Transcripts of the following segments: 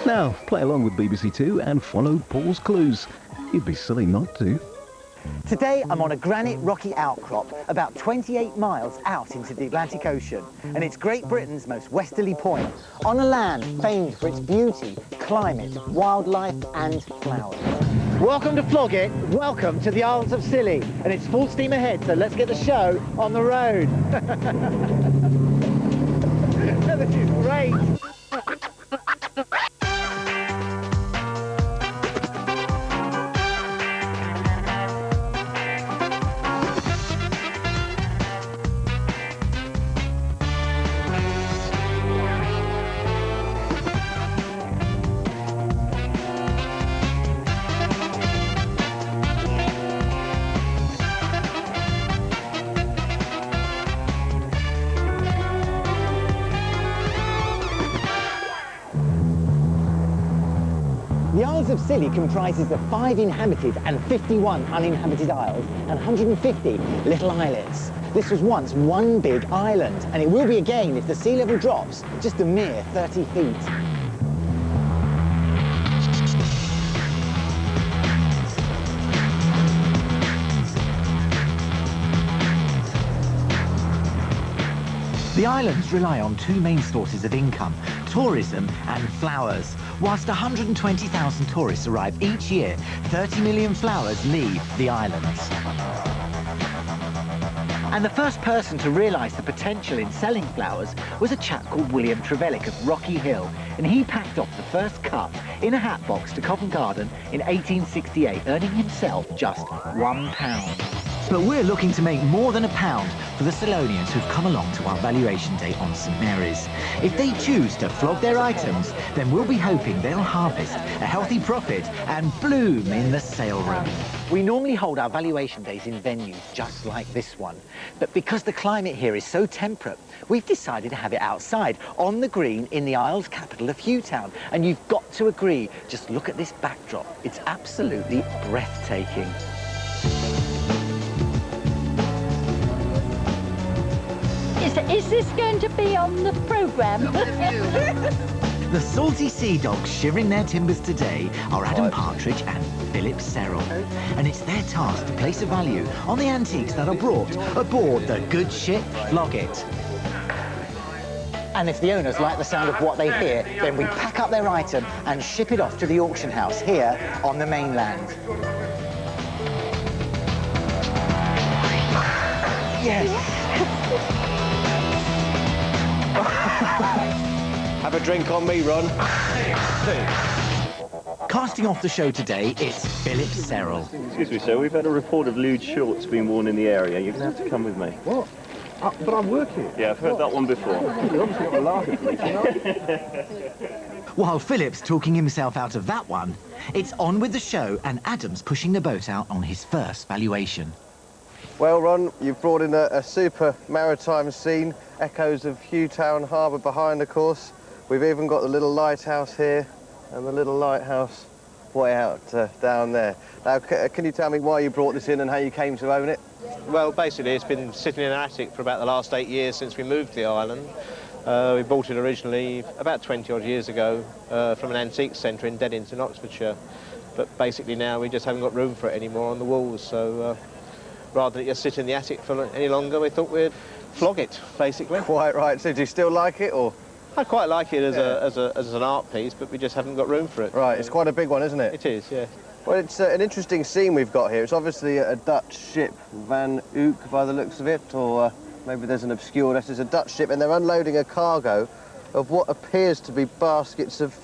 Now, play along with BBC Two and follow Paul's clues. You'd be silly not to. Today I'm on a granite rocky outcrop about 28 miles out into the Atlantic Ocean, and it's Great Britain's most westerly point, on a land famed for its beauty, climate, wildlife and flowers. Welcome to Flog It, welcome to the Isles of Scilly, and it's full steam ahead, so let's get the show on the road. This is great. The Isles of Scilly comprises of 5 inhabited and 51 uninhabited isles and 150 little islets. This was once one big island, and it will be again if the sea level drops just a mere 30 feet. The islands rely on 2 main sources of income, tourism and flowers. Whilst 120,000 tourists arrive each year, 30 million flowers leave the islands. And the first person to realise the potential in selling flowers was a chap called William Trevelick of Rocky Hill, and he packed off the first cut in a hat box to Covent Garden in 1868, earning himself just £1. But we're looking to make more than £1 for the Salonians who've come along to our valuation day on St Mary's. If they choose to flog their items, then we'll be hoping they'll harvest a healthy profit and bloom in the sale room. We normally hold our valuation days in venues just like this one, but because the climate here is so temperate, we've decided to have it outside, on the green in the Isles capital of Hewtown. And you've got to agree, just look at this backdrop. It's absolutely breathtaking. Is this going to be on the programme? The salty sea dogs shivering their timbers today are Adam Partridge and Philip Serrell. And it's their task to place a value on the antiques that are brought aboard the good ship Flog It. And if the owners like the sound of what they hear, then we pack up their item and ship it off to the auction house here on the mainland. Yes! Have a drink on me, Ron. Casting off the show today, it's Philip Serrell. Excuse me, sir, we've had a report of lewd shorts being worn in the area. You're going to have to come with me. What? But I work here. Yeah, I've heard that one before. You obviously got a laugh at me, you know? While Philip's talking himself out of that one, it's on with the show and Adam's pushing the boat out on his first valuation. Well, Ron, you've brought in a super maritime scene. Echoes of Hewtown Harbour behind, of course. We've even got the little lighthouse here and the little lighthouse way out down there. Now, can you tell me why you brought this in and how you came to own it? Well, basically, it's been sitting in an attic for about the last 8 years since we moved to the island. We bought it originally about 20-odd years ago from an antique centre in Deddington, Oxfordshire. But basically now we just haven't got room for it anymore on the walls, so rather than just sit in the attic for any longer, we thought we'd flog it, basically. Quite right. So do you still like it, or...? I quite like it as an art piece, but we just haven't got room for it. Right, it's quite a big one, isn't it? It is, yeah. Well, it's an interesting scene we've got here. It's obviously a Dutch ship, Van Ook by the looks of it, or maybe there's an obscure letter. It's a Dutch ship, and they're unloading a cargo of what appears to be baskets of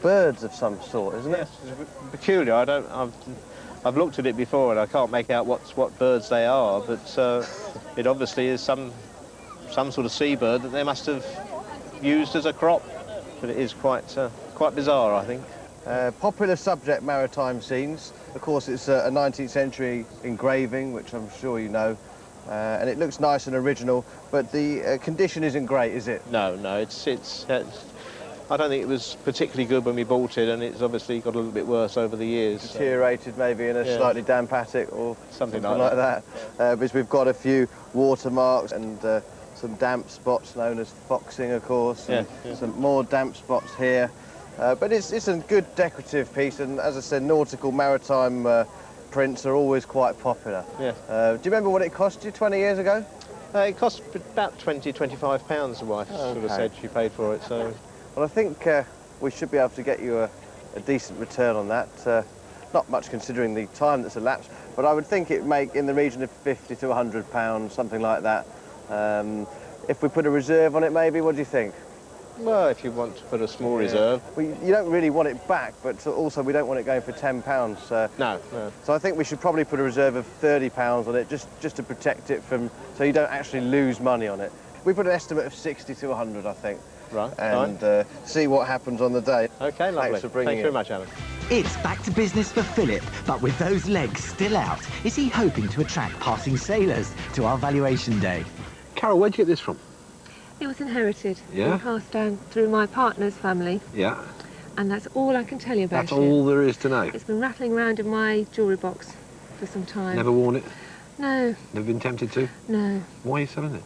birds of some sort, isn't it? Yes, it's peculiar. I've looked at it before, and I can't make out what birds they are, but it obviously is some sort of seabird that they must have used as a crop. But it is quite bizarre, I think. Popular subject, maritime scenes. Of course, it's a 19th century engraving, which I'm sure you know, and it looks nice and original, but the condition isn't great, is it? No, it's I don't think it was particularly good when we bought it, and it's obviously got a little bit worse over the years. Deteriorated maybe in a slightly damp attic or something like that. Because we've got a few watermarks and some damp spots known as foxing, of course. Yeah. Some more damp spots here. But it's a good decorative piece, and as I said, nautical maritime prints are always quite popular. Yeah. Do you remember what it cost you 20 years ago? It cost about £20–25, the wife sort of said she paid for it, so... Well, I think we should be able to get you a decent return on that. Not much considering the time that's elapsed, but I would think it'd make in the region of £50 to £100, something like that. If we put a reserve on it, maybe, what do you think? Well, if you want to put a small reserve. Well, you don't really want it back, but also we don't want it going for £10. No. So I think we should probably put a reserve of £30 on it, just to protect it from, so you don't actually lose money on it. We put an estimate of 60 to 100, I think. Right. And see what happens on the day. OK, lovely. Thanks for bringing Thanks very much, Alan. It's back to business for Philip, but with those legs still out, is he hoping to attract passing sailors to our valuation day? Carol, where'd you get this from? It was inherited. Yeah? And passed down through my partner's family. Yeah. And that's all I can tell you about That's all there is to know? It's been rattling around in my jewellery box for some time. Never worn it? No. Never been tempted to? No. Why are you selling it?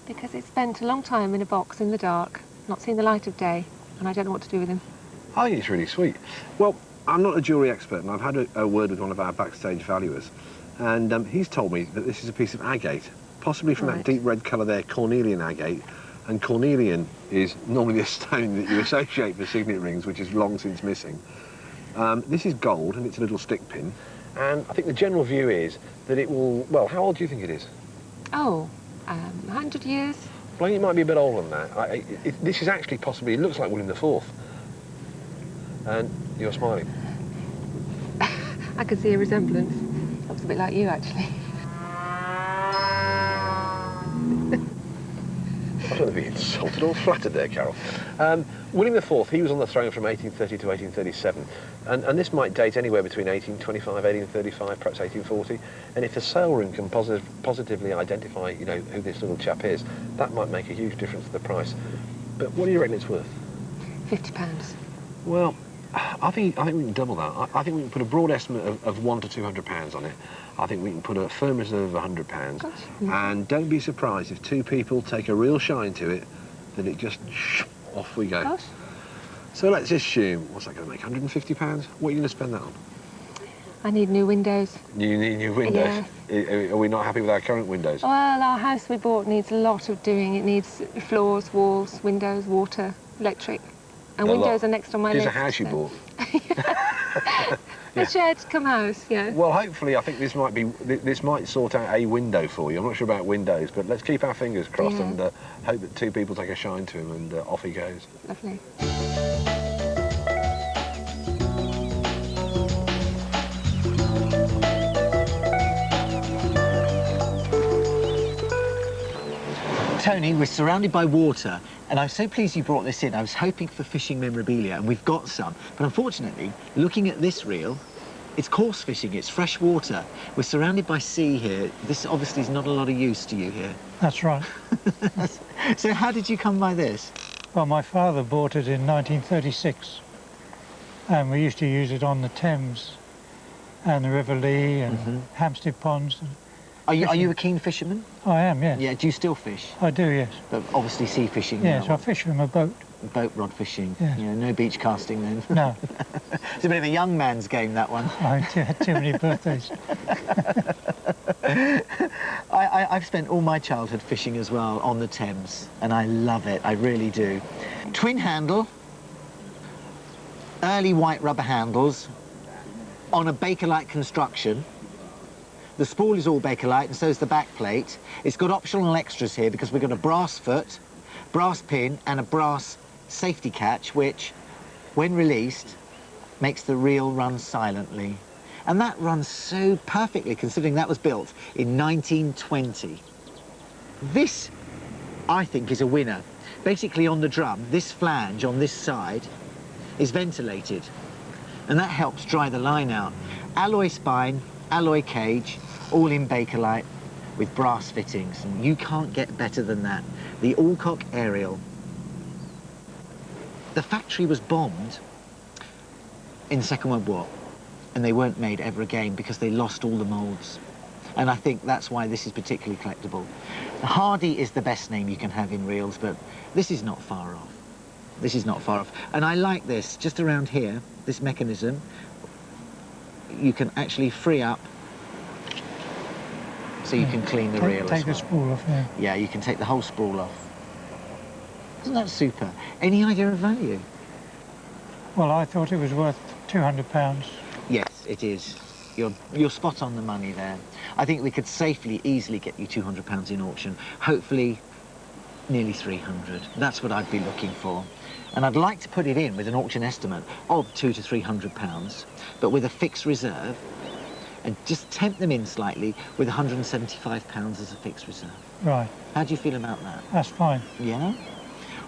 Because it's spent a long time in a box in the dark, not seen the light of day, and I don't know what to do with him. I think it's really sweet. Well, I'm not a jewellery expert, and I've had a word with one of our backstage valuers, and he's told me that this is a piece of agate, possibly from that deep red colour there, cornelian agate, and cornelian is normally a stone that you associate with signet rings, which is long since missing. This is gold, and it's a little stick pin, and I think the general view is that it will, well, how old do you think it is? Oh, 100 years. Well, it might be a bit older than that. This is actually possibly, it looks like William IV. And you're smiling. I could see a resemblance. Looks a bit like you, actually. I don't want to be insulted or flattered there, Carol. William IV, he was on the throne from 1830 to 1837, and this might date anywhere between 1825, 1835, perhaps 1840, and if the sale room can positively identify, you know, who this little chap is, that might make a huge difference to the price. But what do you reckon it's worth? £50. Well, I think we can double that. I think we can put a broad estimate of £100 to £200 on it. I think we can put a firm reserve of £100. Gosh. And don't be surprised if two people take a real shine to it, then it just off we go. Gosh. So let's assume, what's that going to make, £150? What are you going to spend that on? I need new windows. You need new windows? Yes. Are we not happy with our current windows? Well, our house we bought needs a lot of doing. It needs floors, walls, windows, water, electric. And windows are next on my list. It's a house you bought. A shared come house, yeah. Well, hopefully, I think this might sort out a window for you. I'm not sure about windows, but let's keep our fingers crossed and hope that two people take a shine to him and off he goes. Lovely. Tony, we're surrounded by water, and I'm so pleased you brought this in. I was hoping for fishing memorabilia, and we've got some. But unfortunately, looking at this reel, it's coarse fishing, it's fresh water. We're surrounded by sea here. This obviously is not a lot of use to you here. That's right. So how did you come by this? Well, my father bought it in 1936, and we used to use it on the Thames and the River Lee and Hampstead Ponds. Are you a keen fisherman? I am, yes. Yeah, do you still fish? I do, yes. But obviously sea fishing Yes, now. I fish from a boat. Boat rod fishing. Yes. Yeah, no beach casting then. No. It's a bit of a young man's game, that one. I had too many birthdays. I've spent all my childhood fishing as well on the Thames, and I love it, I really do. Twin handle, early white rubber handles, on a Bakelite construction. The spool is all Bakelite, and so is the back plate. It's got optional extras here because we've got a brass foot, brass pin, and a brass safety catch, which, when released, makes the reel run silently. And that runs so perfectly, considering that was built in 1920. This, I think, is a winner. Basically, on the drum, this flange on this side is ventilated, and that helps dry the line out. Alloy spine, alloy cage, all in Bakelite with brass fittings, and you can't get better than that. The Alcock Aerial. The factory was bombed in the Second World War, and they weren't made ever again because they lost all the moulds. And I think that's why this is particularly collectible. Hardy is the best name you can have in reels, but this is not far off. This is not far off. And I like this, just around here, this mechanism, you can actually free up so you can clean the reel Take as well. the spool off, yeah. Yeah, you can take the whole spool off. Isn't that super? Any idea of value? Well, I thought it was worth £200. Yes, it is. You're spot on the money there. I think we could safely, easily get you £200 in auction. Hopefully, nearly 300. That's what I'd be looking for. And I'd like to put it in with an auction estimate of £200 to £300, but with a fixed reserve, and just tempt them in slightly with £175 as a fixed reserve. Right. How do you feel about that? That's fine. Yeah?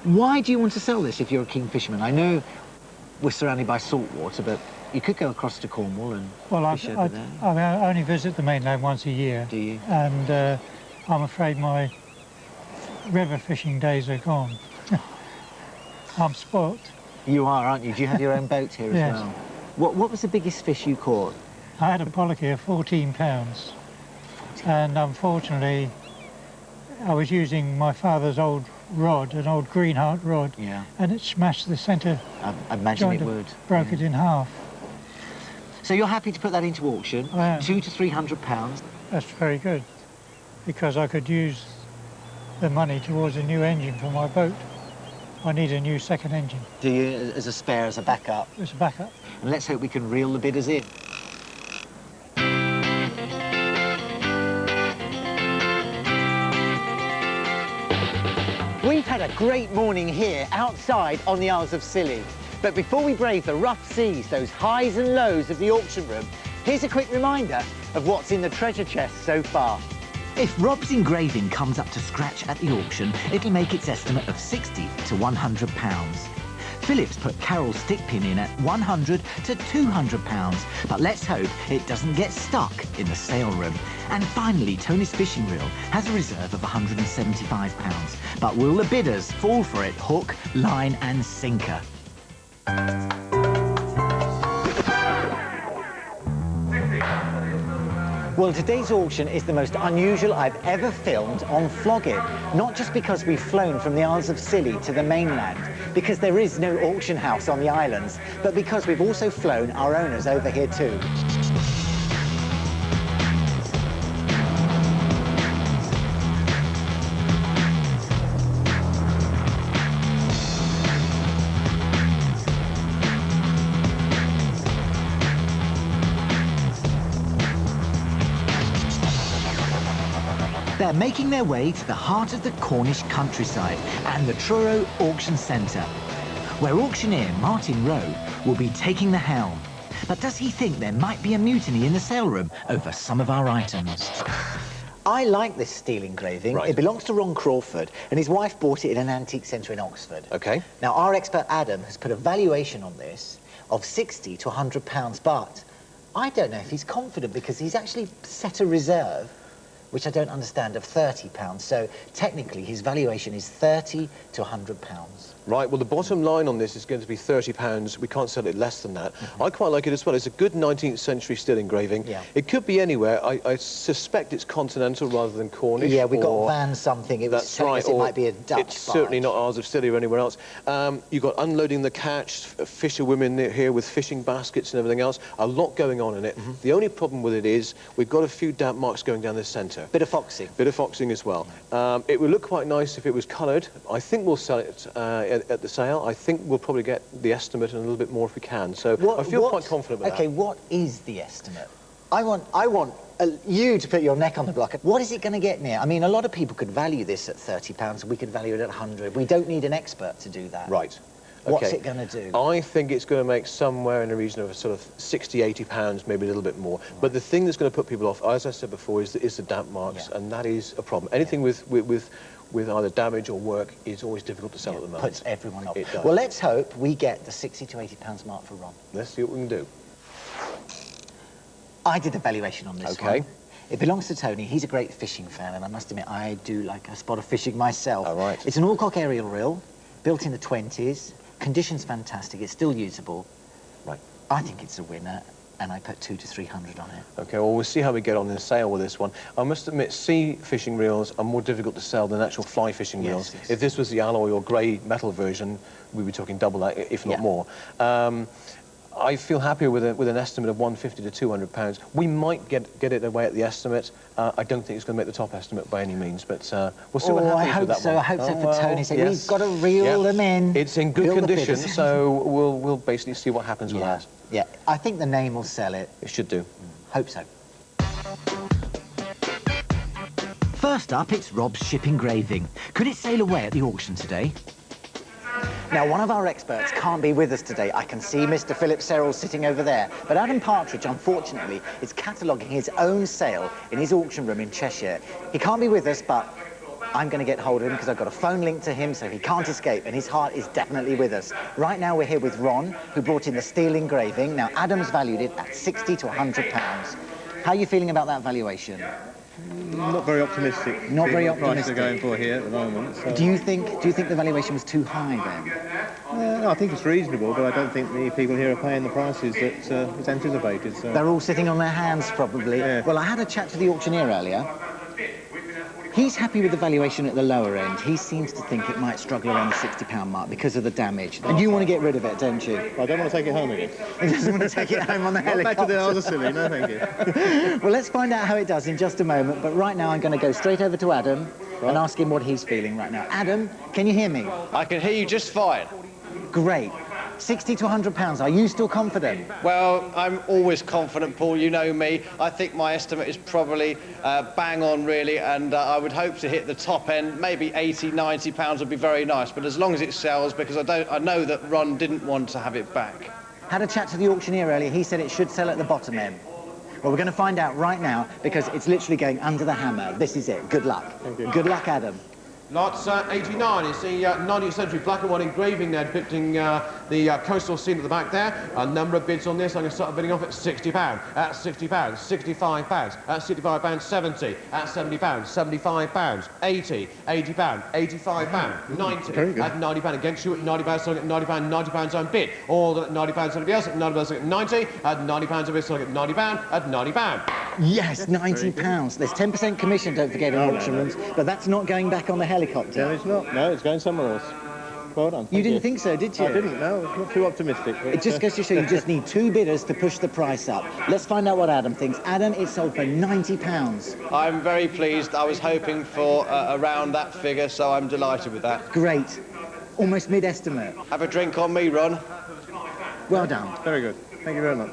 Why do you want to sell this if you're a king fisherman? I know we're surrounded by salt water, but you could go across to Cornwall and fish over there. I only visit the mainland once a year. Do you? And I'm afraid my river fishing days are gone. I'm spoilt. You are, aren't you? Do you have your own boat here as Yes. well? What was the biggest fish you caught? I had a pollock here, 14 pounds. And unfortunately, I was using my father's old rod, an old Greenheart rod, Yeah. and it smashed the centre I imagine it joint, would. broke it in half. So you're happy to put that into auction? I am. £200 to £300? That's very good, because I could use the money towards a new engine for my boat. I need a new second engine. Do you, as a spare, as a backup? As a backup. And let's hope we can reel the bidders in. We've had a great morning here outside on the Isles of Scilly. But before we brave the rough seas, those highs and lows of the auction room, here's a quick reminder of what's in the treasure chest so far. If Rob's engraving comes up to scratch at the auction, it'll make its estimate of £60 to £100. Phillips put Carol's stick pin in at £100 to £200, but let's hope it doesn't get stuck in the sale room. And finally, Tony's fishing reel has a reserve of £175, but will the bidders fall for it hook, line and sinker? Well, today's auction is the most unusual I've ever filmed on Flog It. Not just because we've flown from the Isles of Scilly to the mainland, because there is no auction house on the islands, but because we've also flown our owners over here too. They're making their way to the heart of the Cornish countryside and the Truro Auction Centre, where auctioneer Martin Rowe will be taking the helm. But does he think there might be a mutiny in the sale room over some of our items? I like this steel engraving. Right. It belongs to Ron Crawford, and his wife bought it in an antique centre in Oxford. OK. Now, our expert Adam has put a valuation on this of £60 to £100, but I don't know if he's confident because he's actually set a reserve, which I don't understand, of £30. So technically his valuation is £30 to £100. Right, well, the bottom line on this is going to be £30. We can't sell it less than that. I quite like it as well. It's a good 19th century steel engraving. Yeah. It could be anywhere. I suspect it's continental rather than Cornish. Yeah, we got or- Van something. It was That's telling right. us it might be a Dutch It's certainly barge. not Isles of Scilly or anywhere else. You've got unloading the catch, fisherwomen here with fishing baskets and everything else. A lot going on in it. The only problem with it is we've got a few damp marks going down the centre. Bit of foxing. Bit of foxing as well. It would look quite nice if it was coloured. I think we'll sell it at the sale. I think we'll probably get the estimate and a little bit more if we can. So I feel quite confident with Okay, that. what is the estimate? I want you to put your neck on the block. What is it going to get near? I mean, a lot of people could value this at £30. We could value it at 100. We don't need an expert to do that. Right. What's Okay. it going to do? I think it's going to make somewhere in the region of sort of £60, £80, maybe a little bit more. But the thing that's going to put people off, as I said before, is the damp marks, and that is a problem. Anything with either damage or work is always difficult to sell at the moment. Puts everyone off. It does. Well, let's hope we get the £60 to £80 mark for Ron. Let's see what we can do. I did a valuation on this Okay. one. It belongs to Tony. He's a great fishing fan, and I must admit, I do like a spot of fishing myself. All right. It's an Allcock aerial reel, built in the 20s. Condition's fantastic. It's still usable. Right. I think it's a winner. and I put 200 to 300 on it. Okay, well, we'll see how we get on in the sale with this one. I must admit, sea fishing reels are more difficult to sell than actual fly fishing reels. Yes. If this was the alloy or grey metal version, we'd be talking double that, if not more. I feel happier with an estimate of 150 to 200 pounds. We might get it away at the estimate. I don't think it's going to make the top estimate by any means, but we'll see what happens with that one. I hope so for Tony's sake. We've got to reel them in. It's in good condition, so we'll basically see what happens with that. Yeah, I think the name will sell it. It should do. Hope so. First up, it's Rob's ship engraving. Could it sail away at the auction today? Now, one of our experts can't be with us today. I can see Mr. Philip Serrell sitting over there. But Adam Partridge, unfortunately, is cataloguing his own sale in his auction room in Cheshire. He can't be with us, but I'm going to get hold of him because I've got a phone link to him, so he can't escape, and his heart is definitely with us. Right now, we're here with Ron, who brought in the steel engraving. Now, Adam's valued it at 60 to 100 pounds. How are you feeling about that valuation? Not very optimistic. Not very What price optimistic. they're going for here at the moment. So. Do you think the valuation was too high then? No, I think it's reasonable, but I don't think the people here are paying the prices that is anticipated. So. They're all sitting on their hands, probably. Yeah. Well, I had a chat to the auctioneer earlier. He's happy with the valuation at the lower end. He seems to think it might struggle around the £60 mark because of the damage. And you want to get rid of it, don't you? I don't want to take it home again. He doesn't want to take it home on the helicopter. Back to the Isles of Scilly, no thank you. Well, let's find out how it does in just a moment. But right now, I'm going to go straight over to Adam and ask him what he's feeling right now. Adam, can you hear me? I can hear you just fine. Great. 60 to 100 pounds. Are you still confident? Well, I'm always confident, Paul. You know me. I think my estimate is probably bang on, really, and I would hope to hit the top end. Maybe 80, 90 pounds would be very nice, but as long as it sells, because I know that Ron didn't want to have it back. Had a chat to the auctioneer earlier. He said it should sell at the bottom end. Well, we're going to find out right now because it's literally going under the hammer. This is it. Good luck. Thank you. Good luck, Adam. Lots 89. It's the 19th century black and white engraving there depicting the coastal scene at the back there. A number of bids on this. I'm going to start bidding off at £60, at £60, £65, at £65, 70, at £70, £75, 80, £80, £85, 90, at £90 against you at £90, selling at £90, £90 on bid. All at £90, somebody else at £90, selling at 90, at £90 a bid, selling at £90, at £90. Yes, £90. There's 10% commission, don't forget, in auction rooms, but that's not going back on the helicopter. No, it's not. No, it's going somewhere else. Well done. You didn't think so, did you? I didn't, no. It's not too optimistic. But, It just goes to show you just need two bidders to push the price up. Let's find out what Adam thinks. Adam, it sold for £90. I'm very pleased. I was hoping for around that figure, so I'm delighted with that. Great. Almost mid-estimate. Have a drink on me, Ron. Well done. very good. Thank you very much.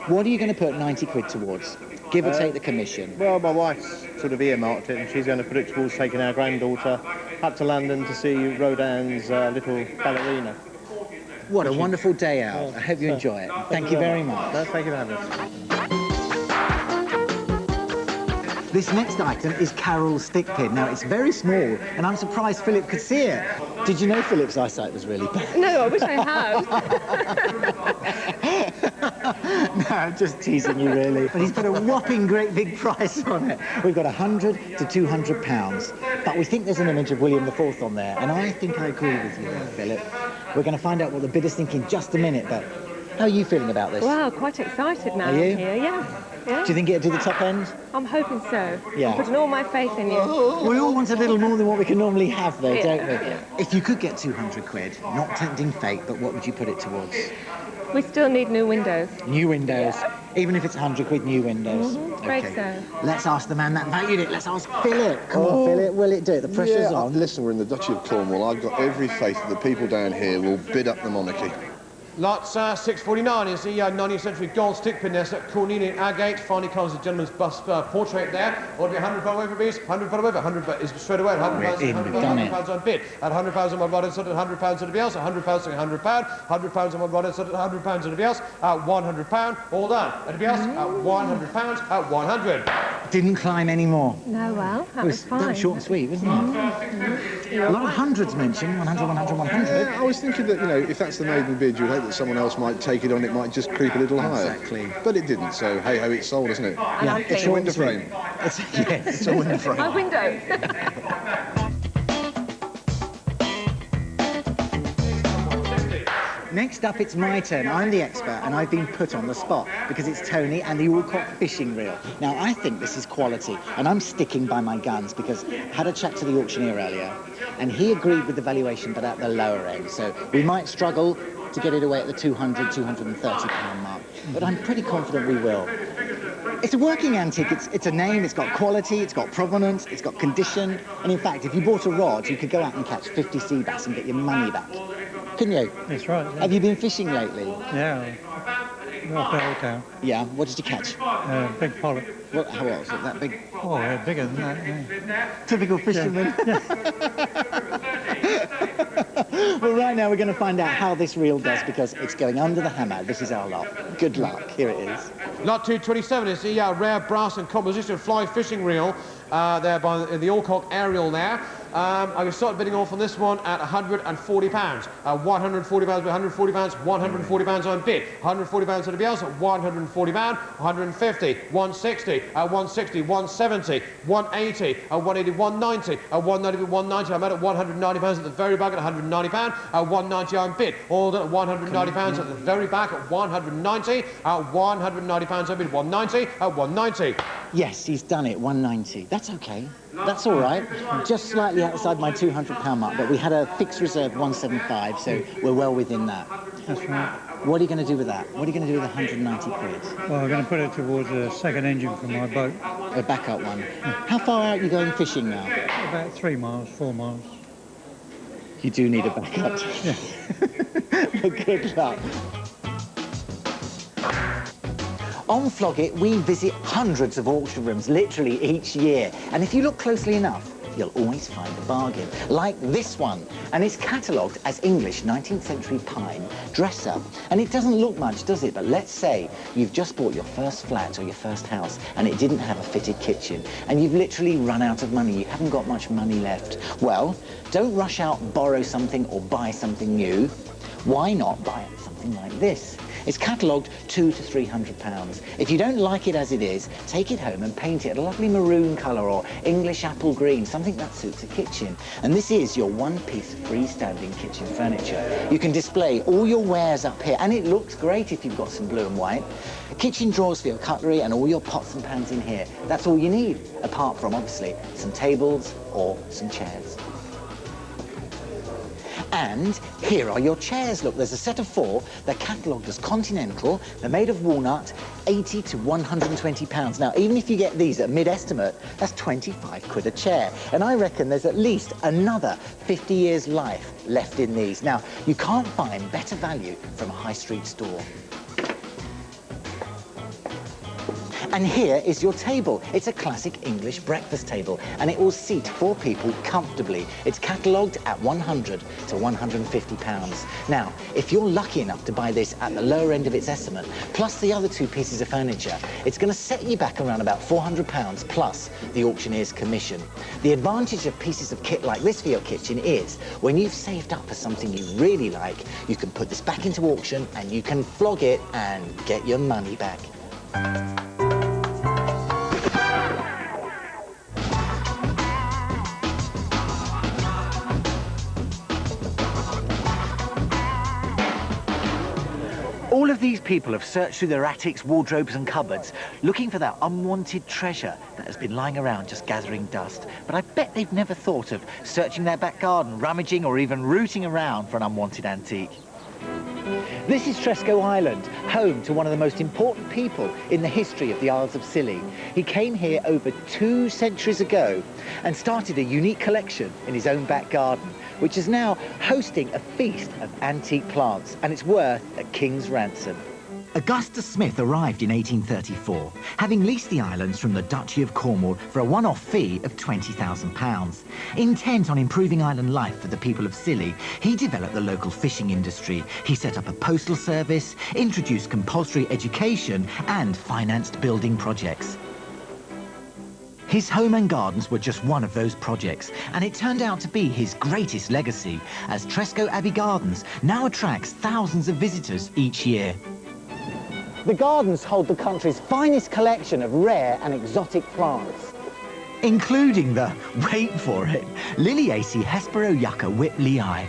What are you going to put 90 quid towards? Give or take the commission. Well, my wife's sort of earmarked it, and she's going to put it towards taking our granddaughter up to London to see Rodin's little ballerina. What a wonderful day out. I hope you enjoy it. Thank you very much. No, thank you for having us. This next item is Carol's stick pin. Now, it's very small, and I'm surprised Philip could see it. Did you know Philip's eyesight was really bad? No, I wish I had. No, I'm just teasing you, really. But he's put a whopping great big price on it. We've got £100 to £200, but we think there's an image of William IV on there, and I think I agree with you, Philip. We're going to find out what the bidders think in just a minute, but how are you feeling about this? Wow, quite excited now. Are you? Here, yeah. Do you think it'll do the top end? I'm hoping so. Yeah. I'm putting all my faith in you. We all want a little more than what we can normally have, though, don't we? Yeah. If you could get 200 quid, not tempting fate, but what would you put it towards? We still need new windows. New windows. Even if it's 100 quid, new windows. Afraid so. Let's ask the man that valued it. Let's ask Philip. Come on, Philip, will it do it? The pressure's on. Listen, we're in the Duchy of Cornwall. I've got every faith that the people down here will bid up the monarchy. Lots 649 is the 19th century gold stick pin there, set cornelian agate. Finally comes the gentleman's bust portrait there. Ought to be £100 away for bees, £100 away, 100 is straight away. £100 on bid. At £100 on one rod and sort of £100 on everybody else. £100 £100, £100 on one rod and sort of £100 on everybody else. At £100, all done. Everybody else at £100 at 100. Didn't climb any more. No, well, that was fine. That was short and sweet, wasn't it? A lot of hundreds mentioned, 100, 100, 100. I was thinking that, you know, if that's the maiden bid, you'd hope that someone else might take it on, it might just creep a little higher. Exactly. But it didn't, so hey-ho, it's sold, isn't it? Yeah, It's a window frame. Yes. It's a window frame. My window. Next up, it's my turn. I'm the expert, and I've been put on the spot because it's Tony and the Alcock fishing reel. Now, I think this is quality, and I'm sticking by my guns because I had a chat to the auctioneer earlier, and he agreed with the valuation, but at the lower end. So we might struggle to get it away at the 200, 230 pound mark, but I'm pretty confident we will. It's a working antique. It's a name, it's got quality, it's got provenance, it's got condition, and in fact, if you bought a rod, you could go out and catch 50 sea bass and get your money back. Couldn't you? That's right. Yeah. Have you been fishing lately? Yeah. Off the Old Town. Yeah. What did you catch? Big pollock. What? How was it? That big? Oh, they're bigger than that. Yeah. Typical fisherman. Yeah. Well, right now we're going to find out how this reel does because it's going under the hammer. This is our lot. Good luck. Here it is. Lot 227 is the rare brass and composition fly fishing reel there by the Alcock aerial there. I can start bidding off on this one at £140. £140, £140, £140 on bid. £140 to the else at £140, £150, £160, £160, £170, £180, £180, £190, £190, £190. I'm at £190 at the very back at £190, £190 on bid. All done at £190 at the very back at £190, £190 on bid. £190, £190. Yes, he's done it. £190. That's okay. That's all right. Just slightly outside my £200 mark, but we had a fixed reserve £175, so we're well within that. That's right. What are you going to do with that? What are you going to do with 190 quid? Well, I'm going to put it towards a second engine for my boat. A backup one. How far out are you going fishing now? About 3 miles, 4 miles. You do need a backup. Yeah. Well, good luck. On Flog It, we visit hundreds of auction rooms, literally each year. And if you look closely enough, you'll always find a bargain, like this one. And it's catalogued as English 19th century pine dresser. And it doesn't look much, does it? But let's say you've just bought your first flat or your first house and it didn't have a fitted kitchen and you've literally run out of money. You haven't got much money left. Well, don't rush out, borrow something or buy something new. Why not buy something like this? It's catalogued £200 to £300. If you don't like it as it is, take it home and paint it a lovely maroon colour or English apple green, something that suits a kitchen. And this is your one-piece freestanding kitchen furniture. You can display all your wares up here, and it looks great if you've got some blue and white. Kitchen drawers for your cutlery and all your pots and pans in here. That's all you need, apart from, obviously, some tables or some chairs. And here are your chairs. Look, there's a set of 4. They're catalogued as Continental. They're made of walnut, £80 to £120. Now, even if you get these at mid-estimate, that's 25 quid a chair. And I reckon there's at least another 50 years' life left in these. Now, you can't find better value from a high street store. And here is your table. It's a classic English breakfast table, and it will seat 4 people comfortably. It's catalogued at £100 to £150. Now, if you're lucky enough to buy this at the lower end of its estimate, plus the other 2 pieces of furniture, it's going to set you back around about £400 plus the auctioneer's commission. The advantage of pieces of kit like this for your kitchen is, when you've saved up for something you really like, you can put this back into auction and you can flog it and get your money back. All of these people have searched through their attics, wardrobes and cupboards, looking for that unwanted treasure that has been lying around just gathering dust. But I bet they've never thought of searching their back garden, rummaging or even rooting around for an unwanted antique. This is Tresco Island, home to one of the most important people in the history of the Isles of Scilly. He came here over 2 centuries ago and started a unique collection in his own back garden, which is now hosting a feast of antique plants, and it's worth a king's ransom. Augustus Smith arrived in 1834, having leased the islands from the Duchy of Cornwall for a one-off fee of £20,000. Intent on improving island life for the people of Scilly, he developed the local fishing industry. He set up a postal service, introduced compulsory education, and financed building projects. His home and gardens were just one of those projects, and it turned out to be his greatest legacy, as Tresco Abbey Gardens now attracts thousands of visitors each year. The gardens hold the country's finest collection of rare and exotic plants, including the, wait for it, Liliaceae hesperoyucca whip lei.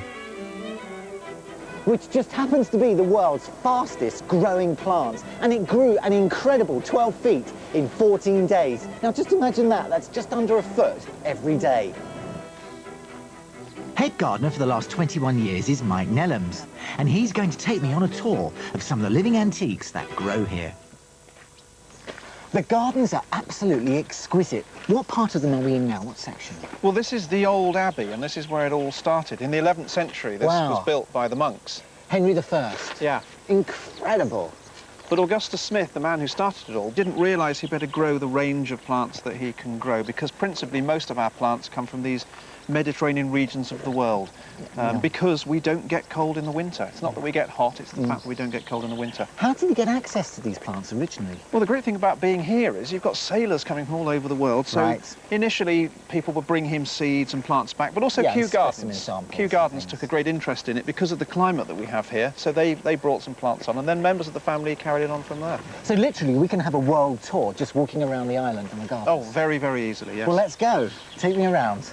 which just happens to be the world's fastest growing plant. And it grew an incredible 12 feet in 14 days. Now just imagine that, that's just under a foot every day. Head gardener for the last 21 years is Mike Nellams, and he's going to take me on a tour of some of the living antiques that grow here. The gardens are absolutely exquisite. What part of them are we in now? What section? Well, this is the old abbey, and this is where it all started. In the 11th century, this was built by the monks. Henry I. Yeah. Incredible. But Augustus Smith, the man who started it all, didn't realise he better grow the range of plants that he can grow, because principally most of our plants come from these Mediterranean regions of the world, because we don't get cold in the winter. It's not that we get hot, it's the fact that we don't get cold in the winter. How did you get access to these plants originally? Well, the great thing about being here is you've got sailors coming from all over the world, so initially people would bring him seeds and plants back, but also Kew Gardens. Kew Gardens took a great interest in it because of the climate that we have here, so they brought some plants on, and then members of the family carried it on from there. So literally we can have a world tour just walking around the island and the gardens? Oh, very, very easily, yes. Well, let's go. Take me around.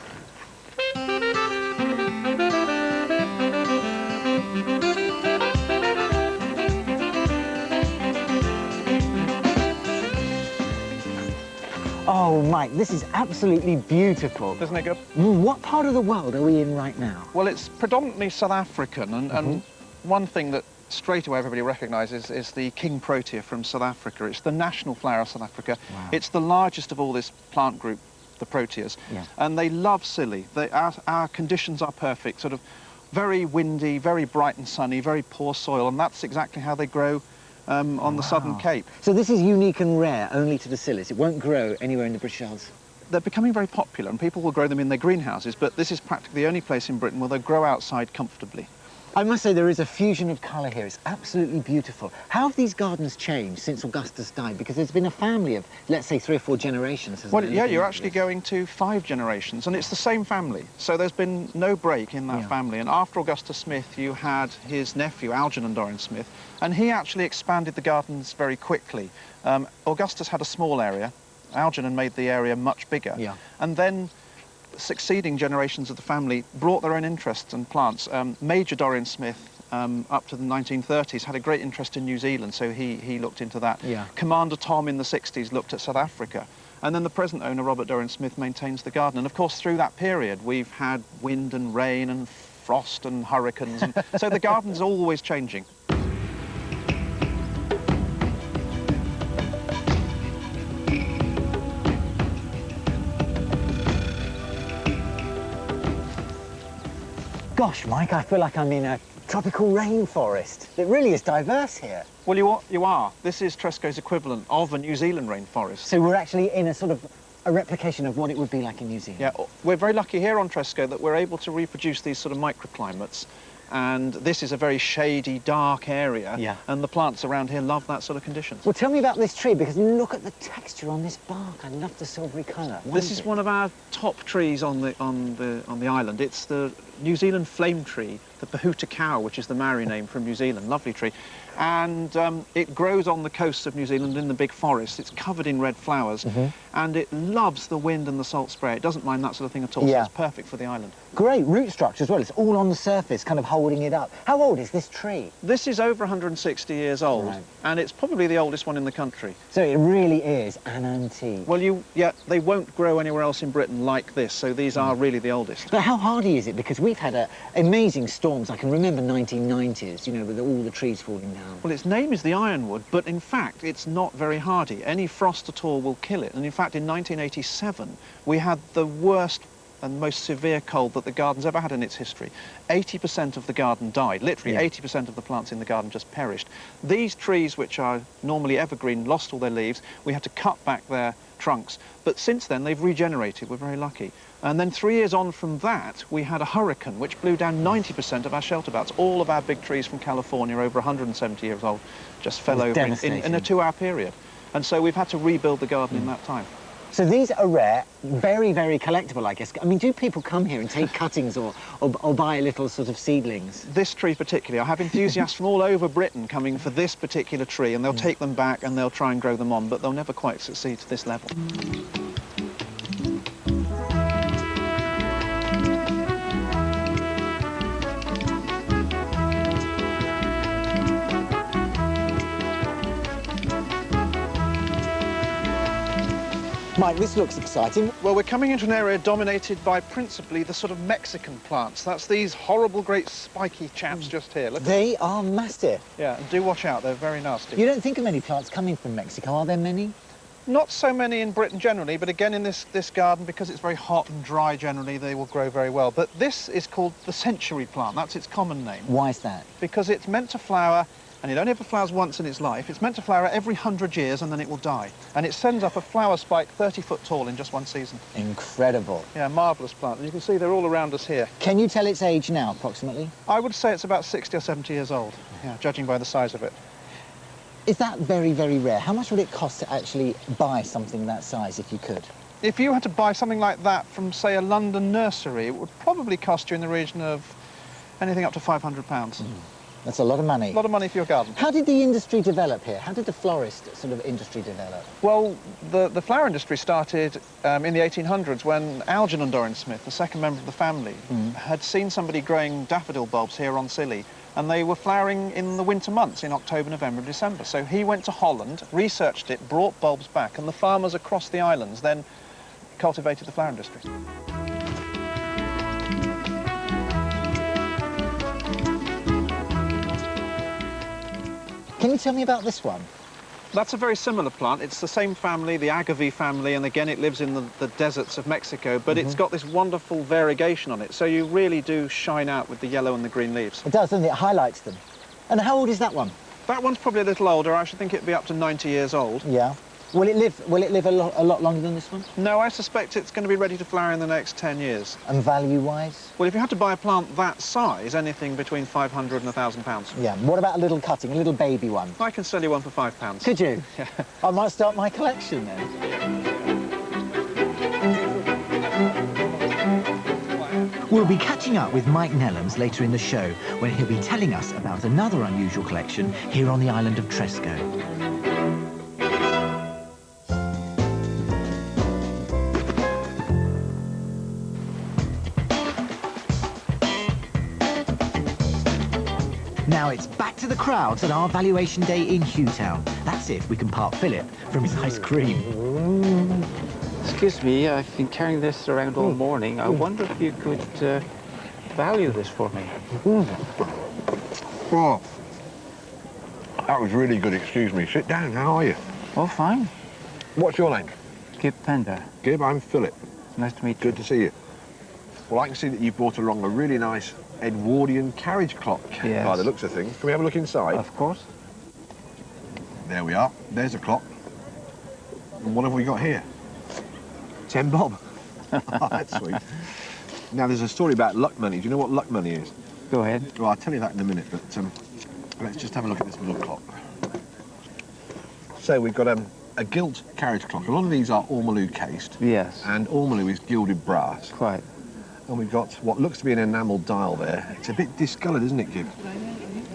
Oh, Mike, this is absolutely beautiful. Isn't it good? What part of the world are we in right now? Well, it's predominantly South African, and one thing that straight away everybody recognises is the king protea from South Africa. It's the national flower of South Africa. Wow. It's the largest of all this plant group, the proteas, and they love Scilly. Our conditions are perfect, sort of very windy, very bright and sunny, very poor soil, and that's exactly how they grow on the southern Cape. So this is unique and rare only to the Scillies. It won't grow anywhere in the British Isles? They're becoming very popular, and people will grow them in their greenhouses, but this is practically the only place in Britain where they grow outside comfortably. I must say there is a fusion of colour here. It's absolutely beautiful. How have these gardens changed since Augustus died? Because there's been a family of, let's say, 3 or 4 generations. Well, yeah, you're actually going to 5 generations, and it's the same family. So there's been no break in that family. And after Augustus Smith, you had his nephew, Algernon Dorrance Smith, and he actually expanded the gardens very quickly. Augustus had a small area. Algernon made the area much bigger. Yeah. And then succeeding generations of the family brought their own interests and plants. Major Dorrance Smith, up to the 1930s, had a great interest in New Zealand, so he looked into that. Yeah. Commander Tom in the 60s looked at South Africa. And then the present owner, Robert Dorrance Smith, maintains the garden. And of course, through that period, we've had wind and rain and frost and hurricanes. And so the garden's always changing. Gosh, Mike, I feel like I'm in a tropical rainforest. It really is diverse here. Well, you are. This is Tresco's equivalent of a New Zealand rainforest. So we're actually in a sort of a replication of what it would be like in New Zealand. Yeah, we're very lucky here on Tresco that we're able to reproduce these sort of microclimates. And this is a very shady, dark area, and the plants around here love that sort of conditions. Well, tell me about this tree, because look at the texture on this bark. I love the silvery colour. This is one of our top trees on the island. It's the New Zealand flame tree, the Pahuta cow, which is the Maori name from New Zealand. Lovely tree. And it grows on the coasts of New Zealand in the big forest. It's covered in red flowers, and it loves the wind and the salt spray. It doesn't mind that sort of thing at all, so it's perfect for the island. Great root structure as well. It's all on the surface, kind of holding it up. How old is this tree? This is over 160 years old, and it's probably the oldest one in the country. So it really is an antique. Well, they won't grow anywhere else in Britain like this, so these are really the oldest. But how hardy is it? Because we've had amazing storms. I can remember 1990s, you know, with all the trees falling down. Well, its name is the ironwood, but in fact, it's not very hardy. Any frost at all will kill it. And in fact, in 1987, we had the worst and most severe cold that the garden's ever had in its history. 80% of the garden died. Literally, 80% of the plants in the garden just perished. These trees, which are normally evergreen, lost all their leaves. We had to cut back their trunks. But since then, they've regenerated. We're very lucky. And then 3 years on from that, we had a hurricane which blew down 90% of our shelter boughs. All of our big trees from California, over 170 years old, just fell over in a 2-hour period. And so we've had to rebuild the garden in that time. So these are rare, very, very collectible, I guess. I mean, do people come here and take cuttings or buy little sort of seedlings? This tree particularly, I have enthusiasts from all over Britain coming for this particular tree, and they'll take them back and they'll try and grow them on, but they'll never quite succeed to this level. Mike, this looks exciting. Well, we're coming into an area dominated by principally the sort of Mexican plants. That's these horrible, great, spiky chaps just here. Look. They are massive. Yeah, and do watch out, they're very nasty. You don't think of many plants coming from Mexico, are there many? Not so many in Britain generally, but again in this garden, because it's very hot and dry generally, they will grow very well. But this is called the century plant. That's its common name. Why is that? Because it's meant to flower, and it only ever flowers once in its life. It's meant to flower every 100 years and then it will die. And it sends up a flower spike 30 foot tall in just one season. Incredible. Yeah, marvellous plant. And you can see they're all around us here. Can you tell its age now, approximately? I would say it's about 60 or 70 years old, yeah, judging by the size of it. Is that very, very rare? How much would it cost to actually buy something that size, if you could? If you had to buy something like that from, say, a London nursery, it would probably cost you in the region of anything up to £500. That's a lot of money. A lot of money for your garden. How did the industry develop here? How did the florist sort of industry develop? Well, the flower industry started in the 1800s when Algernon Dorrin Smith, the second member of the family, had seen somebody growing daffodil bulbs here on Scilly, and they were flowering in the winter months, in October, November, and December. So he went to Holland, researched it, brought bulbs back, and the farmers across the islands then cultivated the flower industry. Can you tell me about this one? That's a very similar plant. It's the same family, the agave family, and again it lives in the deserts of Mexico, but it's got this wonderful variegation on it, so you really do shine out with the yellow and the green leaves. It does, doesn't it? It highlights them. And how old is that one? That one's probably a little older. I should think it'd be up to 90 years old. Yeah. Will it live a lot longer than this one? No, I suspect it's going to be ready to flower in the next 10 years. And value-wise? Well, if you had to buy a plant that size, anything between £500 and £1,000. Yeah. What about a little cutting, a little baby one? I can sell you one for £5. Could you? Yeah. I might start my collection then. We'll be catching up with Mike Nellams later in the show, when he'll be telling us about another unusual collection here on the island of Tresco. Now it's back to the crowds at our valuation day in Hewtown. That's if we can part Philip from his ice cream. Excuse me, I've been carrying this around all morning. I wonder if you could value this for me. Oh, that was really good. Excuse me. Sit down. How are you? Oh, fine. What's your name? Gib Pender. Gib, I'm Philip. Nice to meet you. Good to see you. Well, I can see that you brought along a really nice Edwardian carriage clock, by the looks of things. Can we have a look inside? Of course. There we are. There's a clock. And what have we got here? 10 bob. Oh, that's sweet. Now, there's a story about luck money. Do you know what luck money is? Go ahead. Well, I'll tell you that in a minute, but let's just have a look at this little clock. So we've got a gilt carriage clock. A lot of these are ormolu cased. Yes. And ormolu is gilded brass. Quite. And we've got what looks to be an enamel dial there. It's a bit discoloured, isn't it, Gib?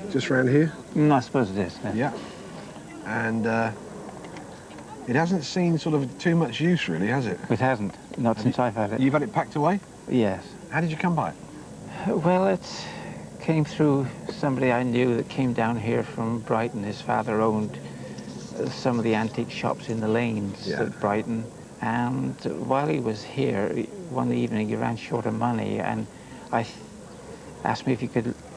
Just round here? I suppose it is. Yeah. And it hasn't seen sort of too much use, really, has it? It hasn't. Not since I've had it. You've had it packed away? Yes. How did you come by it? Well, it came through somebody I knew that came down here from Brighton. His father owned some of the antique shops in the lanes at Brighton. And while he was here, one evening he ran short of money, and I asked me if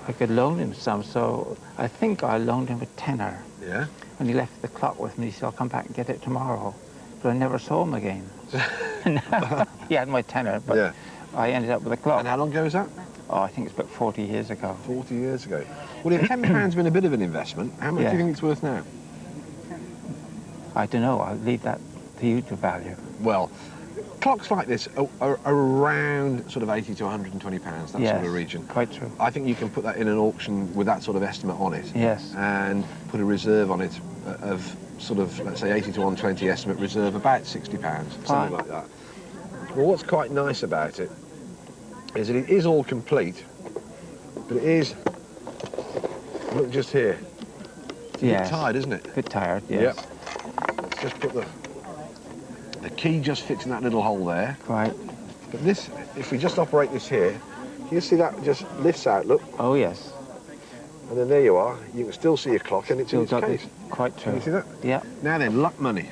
I could loan him some. So I think I loaned him a tenner. Yeah. And he left the clock with me, so I'll come back and get it tomorrow. But I never saw him again. He had my tenner, but I ended up with a clock. And how long ago was that? Oh, I think it's about 40 years ago. 40 years ago. Well, if £10's been a bit of an investment, how much do you think it's worth now? I don't know. I'll leave that to you to value. Well, clocks like this are around sort of 80 to 120 pounds, that sort of region. Quite true. I think you can put that in an auction with that sort of estimate on it. Yes. And put a reserve on it of sort of, let's say, 80 to 120 estimate reserve, about 60 pounds, something like that. Well, what's quite nice about it is that it is all complete, but it is, look just here, it's a bit tired, isn't it? A bit tired, yes. Yep. Let's just put the key just fits in that little hole there. Right. But this, if we just operate this here, you see that just lifts out, look. Oh, yes. And then there you are. You can still see your clock and it's in its case. Quite true. Can you see that? Yeah. Now then, luck money.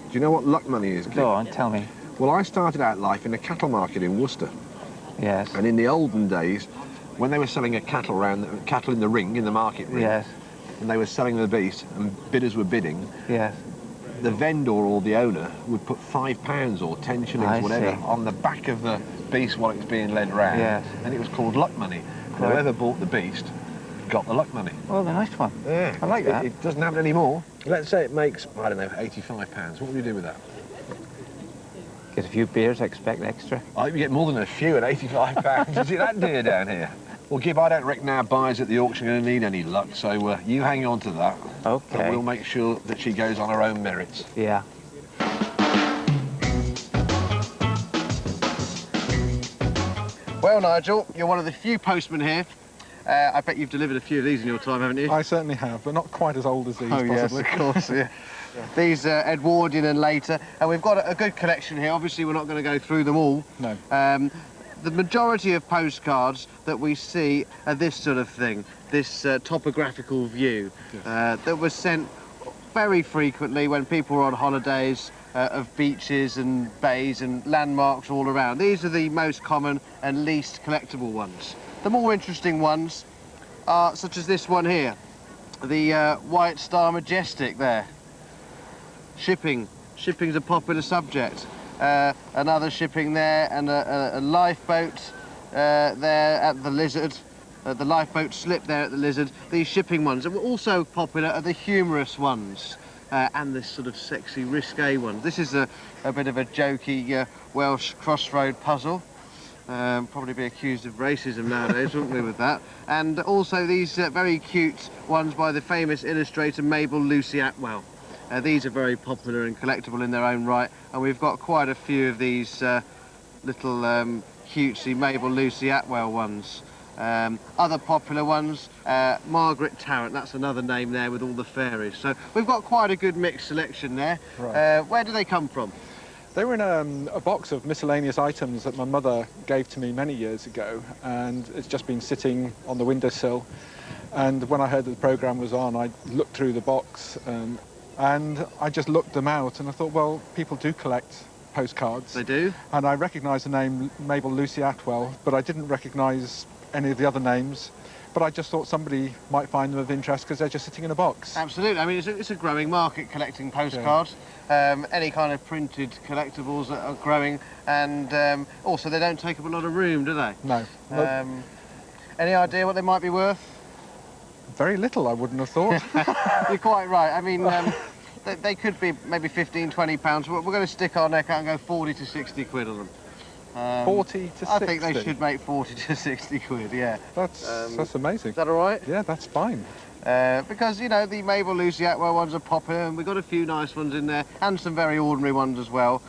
Do you know what luck money is, Kim? Go on, tell me. Well, I started out life in a cattle market in Worcester. Yes. And in the olden days, when they were selling a cattle in the ring, in the market ring, yes, and they were selling the beast, and bidders were bidding, yes, the vendor or the owner would put £5 or 10 shillings, whatever, on the back of the beast while it was being led round, yes, and it was called luck money. Right. Whoever bought the beast got the luck money. Oh, the nice one. Yeah. I like that. It doesn't happen anymore. Let's say it makes, I don't know, £85. What would you do with that? Get a few beers, I expect extra. I think you get more than a few at £85. You see that deer down here? Well, Gib, I don't reckon our buyers at the auction are going to need any luck, so you hang on to that. Okay. And we'll make sure that she goes on her own merits. Yeah. Well, Nigel, you're one of the few postmen here. I bet you've delivered a few of these in your time, haven't you? I certainly have, but not quite as old as these, possibly. Yes, of course, yeah. These Edwardian and later, and we've got a good collection here. Obviously, we're not going to go through them all. No. The majority of postcards that we see are this sort of thing, this topographical view that was sent very frequently when people were on holidays of beaches and bays and landmarks all around. These are the most common and least collectible ones. The more interesting ones are such as this one here, the White Star Majestic there. Shipping's a popular subject. Another shipping there, and a lifeboat there at the Lizard. The lifeboat slip there at the Lizard. These shipping ones are also popular are the humorous ones and this sort of sexy risque one. This is a bit of a jokey Welsh crossroad puzzle. Probably be accused of racism nowadays, wouldn't we, with that? And also these very cute ones by the famous illustrator Mabel Lucy Atwell. These are very popular and collectible in their own right, and we've got quite a few of these little cutesy Mabel Lucy Atwell ones. Other popular ones, Margaret Tarrant, that's another name there with all the fairies. So we've got quite a good mixed selection there. Right. Where do they come from? They were in a box of miscellaneous items that my mother gave to me many years ago, and it's just been sitting on the windowsill. And when I heard that the programme was on, I looked through the box and I just looked them out, and I thought, well, people do collect postcards. They do? And I recognised the name Mabel Lucy Atwell, but I didn't recognise any of the other names. But I just thought somebody might find them of interest because they're just sitting in a box. Absolutely. I mean, it's a growing market, collecting postcards. Yeah. Any kind of printed collectibles are growing, and also they don't take up a lot of room, do they? No. Any idea what they might be worth? Very little, I wouldn't have thought. You're quite right. I mean, they could be maybe 15, 20 pounds. We're going to stick our neck out and go 40 to 60 quid on them. 40 to 60? I think they should make 40 to 60 quid, yeah. That's amazing. Is that all right? Yeah, that's fine. Because, you know, the Mabel Lucy Atwell ones are popular, and we've got a few nice ones in there, and some very ordinary ones as well.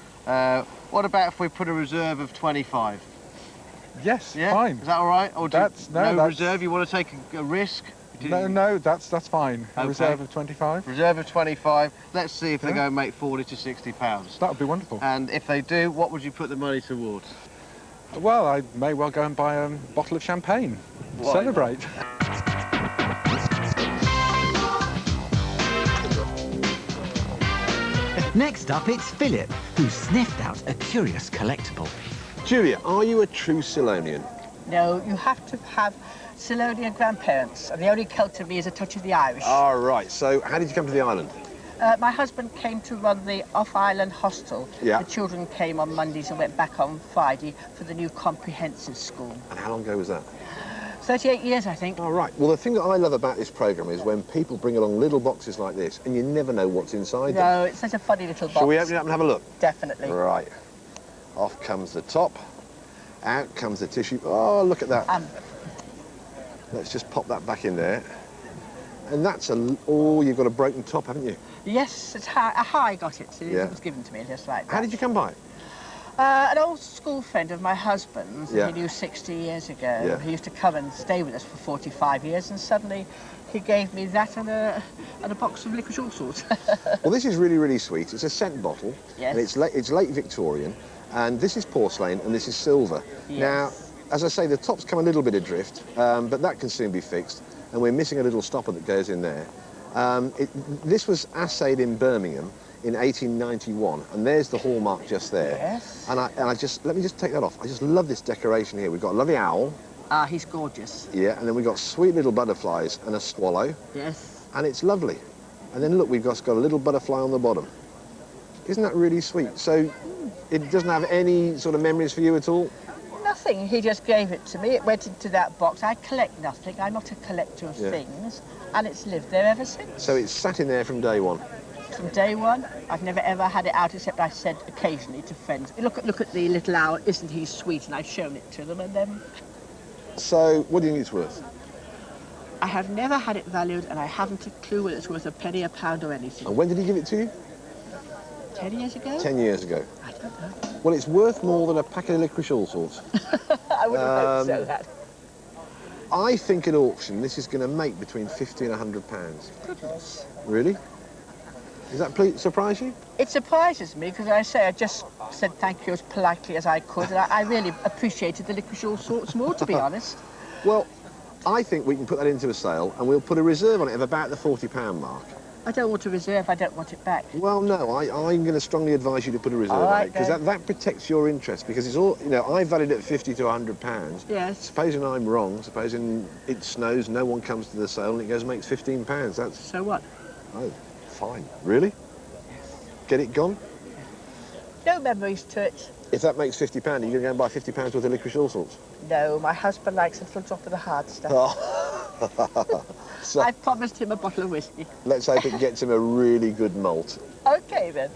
What about if we put a reserve of 25? Yes, yeah? fine. Is that all right? Or no reserve, you want to take a risk? No, that's fine. A reserve of 25? Reserve of 25. Let's see if they go and make 40 to 60 pounds. That would be wonderful. And if they do, what would you put the money towards? Well, I may well go and buy a bottle of champagne. Why? Celebrate. Next up, it's Philip, who sniffed out a curious collectible. Julia, are you a true Scillonian? No, you have to have Scillonian grandparents, and the only Celt in me is a touch of the Irish. All right. So how did you come to the island? My husband came to run the off-island hostel. Yeah. The children came on Mondays and went back on Friday for the new comprehensive school. And how long ago was that? 38 years, I think. All right. Well, the thing that I love about this programme is when people bring along little boxes like this, and you never know what's inside them. No, it's such a funny little box. Shall we open it up and have a look? Definitely. Right. Off comes the top. Out comes the tissue. Oh, look at that. Let's just pop that back in there. And that's oh, you've got a broken top, haven't you? Yes, it's how I got it. Yeah. It was given to me just like that. How did you come by it? An old school friend of my husband's, Yeah. he knew 60 years ago. Yeah. He used to come and stay with us for 45 years, and suddenly he gave me that and a box of licorice all sorts. Well, this is really, really sweet. It's a scent bottle, Yes. and it's late Victorian, and this is porcelain and this is silver. Yes. Now, as I say, the top's come a little bit adrift, but that can soon be fixed, and we're missing a little stopper that goes in there. This was assayed in Birmingham in 1891, and there's the hallmark just there. Yes. And I just, let me just take that off. I just love this decoration here. We've got a lovely owl. Ah, he's gorgeous. Yeah, and then we've got sweet little butterflies and a swallow. Yes. And it's lovely. And then look, we've got a little butterfly on the bottom. Isn't that really sweet? So it doesn't have any sort of memories for you at all? Nothing. He just gave it to me. It went into that box. I collect nothing. I'm not a collector of things. And it's lived there ever since. So it's sat in there from day one? From day one. I've never ever had it out except I said occasionally to friends, look at the little owl, isn't he sweet? And I've shown it to them and then... So what do you think it's worth? I have never had it valued and I haven't a clue whether it's worth a penny, a pound or anything. And when did he give it to you? 10 years ago? 10 years ago. I don't know. Well, it's worth more than a packet of licorice all sorts. I would have hoped so, that. I think at auction this is going to make between £50 and £100. Goodness. Really? Does that surprise you? It surprises me because I just said thank you as politely as I could, and I really appreciated the licorice all sorts more, to be honest. Well, I think we can put that into a sale and we'll put a reserve on it of about the £40 mark. I don't want a reserve, I don't want it back. Well, no, I'm going to strongly advise you to put a reserve on it, because that protects your interest, because it's all, you know, I valued it at £50 to £100. Yes. Supposing I'm wrong, supposing it snows, no one comes to the sale and it goes and makes £15, that's... So what? Oh, fine. Really? Yes. Get it gone? No memories to it. If that makes £50, are you going to go and buy £50 worth of licorice all sorts? No, my husband likes a little drop of the hard stuff. Oh. So, I've promised him a bottle of whiskey. Let's hope it gets him a really good malt. OK, then.